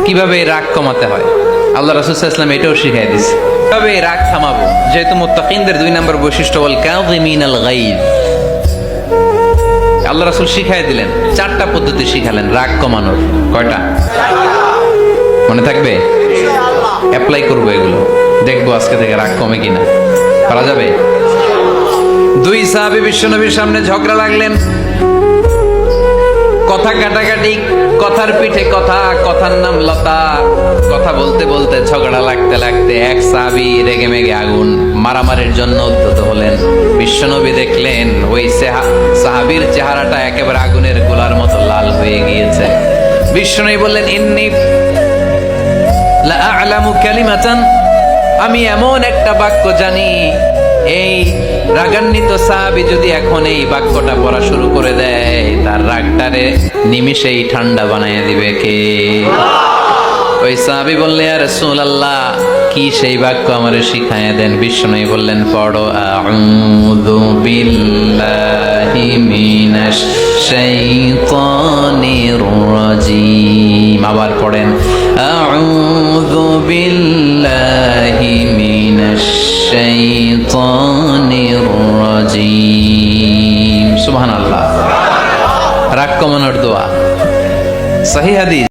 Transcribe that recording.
কিভাবে রাগ কমাতে হয় আল্লাহ রাসূল সাল্লাল্লাহু আলাইহি ওয়াসাল্লাম এটাও শিখিয়ে দিয়েছে। কিভাবে রাগ থামাবো, যেহেতু মুত্তাকিনদের 2 নম্বর বৈশিষ্ট্য ওয়াল কাযিমিনাল গায়জ, আল্লাহ রাসূল শিখিয়ে দিলেন 4টা পদ্ধতি শিখালেন রাগ কমানোর। কয়টা মনে থাকবে? অ্যাপ্লাই করবো এগুলো, দেখবো আজকে থেকে রাগ কমে কিনা। পারা যাবে? 2 সাহাবী বিশ্বনবীর সামনে ঝগড়া লাগলেন, কথা কাটাকাটি, কথার পিঠে কথা, কথার নাম লতা। কথা বলতে বলতে ঝগড়া লাগতে লাগতে এক সাহাবী রেগে মেগে আগুন, মারামারির জন্য উদ্যত হলেন। বিশ্বনবী দেখলেন ওই সাহাবীর চেহারাটা একেবারে আগুনের গোলার মতো লাল হয়ে গিয়েছে। বিশ্বনবী বললেন, ইন্নী লা আ'লামু কালিমাতান, আমি এমন একটা বাক্য জানি, এই রাগান্বিত সাহাবী যদি এখন এই বাক্যটা পড়া শুরু করে দেয়, তার রাগটারে নিমিষেই ঠান্ডা বানায় দিবে কে? ওই সাহাবী বললেন, ইয়া রাসূলুল্লাহ, কি সেই বাক্য আমারে শিখায়া দেন। বিশ্বনবী বললেন, পড়ো আউযু বিল্লাহি মিনাশ শাইতানির রাজীম। আবার পড়েন আউযু বিল্লাহি মিনাশ শাইতানির রাজীম। সুবহানাল্লাহ। রাগ কমানোর দোয়া, সহিহ হাদিস।